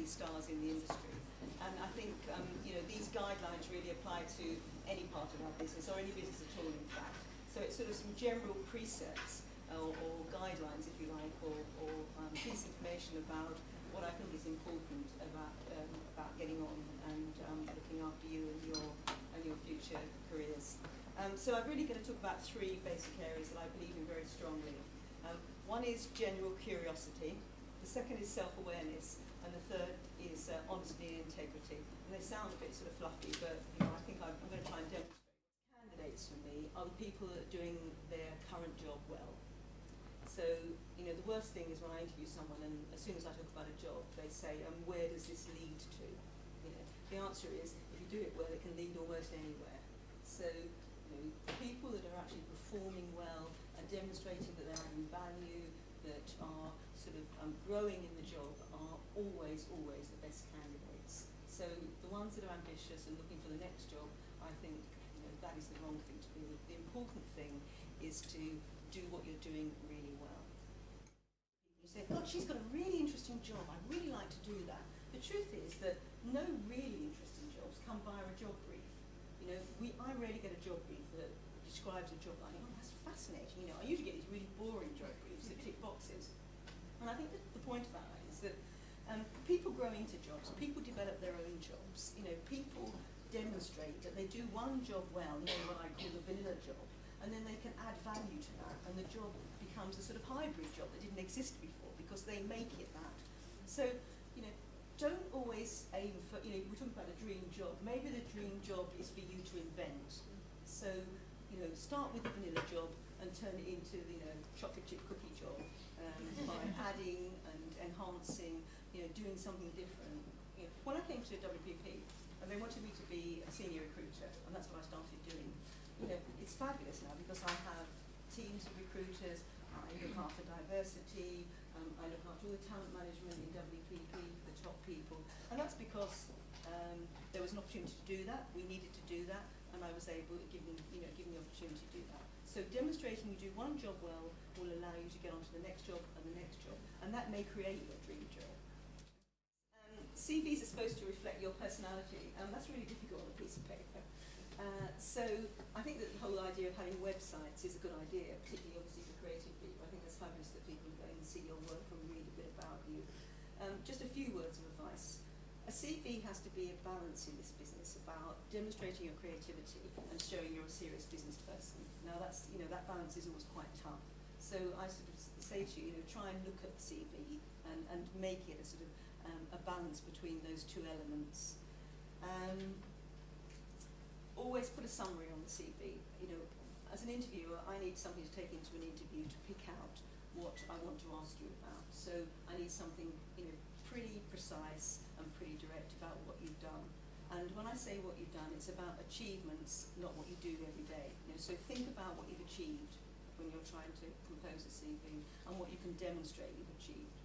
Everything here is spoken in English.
rising stars in the industry. And I think you know, these guidelines really apply to any part of our business, or any business at all, in fact. So it's sort of some general precepts or guidelines, if you like, or piece of information about what I think is important about getting on and looking after you and your future careers. So I'm really going to talk about three basic areas that I believe in very strongly. One is general curiosity, the second is self-awareness, and the third is honesty and integrity. And they sound a bit sort of fluffy, but you know, I think I'm going to try and demonstrate. Candidates for me are the people that are doing their current job well. So, you know, the worst thing is when I interview someone and as soon as I talk about a job, they say, where does this lead to? You know, the answer is, if you do it well, it can lead almost anywhere. So, you know, people that are actually performing well and demonstrating that they're adding value, that are sort of growing in the job, are always the best candidates. So the ones that are ambitious and looking for the next job, I think, you know, that is the wrong thing to do. The important thing is to do what you're doing really well. You say, God, she's got a really interesting job, I'd really like to do that. The truth is that no really interesting jobs come via a job brief. You know, I rarely get a job brief that describes a job like, oh, that's fascinating. You know, I usually get these really boring job briefs that tick boxes. And I think that the point about that is that people grow into jobs, people develop their own jobs. You know, people demonstrate that they do one job well, you know, what I call the vanilla job, and then they can add value to that, and the job becomes a sort of hybrid job that didn't exist before because they make it that. So, you know, don't always aim for, you know, we're talking about a dream job. Maybe the dream job is for you to invent. So, you know, start with the vanilla job and turn it into, you know, chocolate chip cookie job by adding and enhancing, you know, doing something different. You know, when I came to WPP, and they wanted me to be a senior recruiter, and that's what I started doing. You know, it's fabulous now because I have teams of recruiters, I look after diversity, I look after all the talent management in WPP for the top people, and that's because there was an opportunity to do that, we needed to do that, and I was able to give them, you know, give them the opportunity to do that. So demonstrating you do one job well will allow you to get on to the next job and the next job, and that may create your dream job. CVs are supposed to reflect your personality, and that's really difficult on a piece of paper. So I think that the whole idea of having websites is a good idea, particularly obviously for creative people. I think it's fabulous that people go and see your work and read a bit about you. Just a few words of advice. A CV has to be a balance in this business about demonstrating your creativity and showing you're a serious business person. Now that's, you know, that balance is always quite tough. So I sort of say to you, you know, try and look at the CV and make it a sort of a balance between those two elements. Always put a summary on the CV. You know, as an interviewer, I need something to take into an interview to pick out what I want to ask you about. So I need something, you know, pretty precise and pretty direct about what you've done. And when I say what you've done, it's about achievements, not what you do every day. You know, so think about what you've achieved when you're trying to compose a CV and what you can demonstrate you've achieved.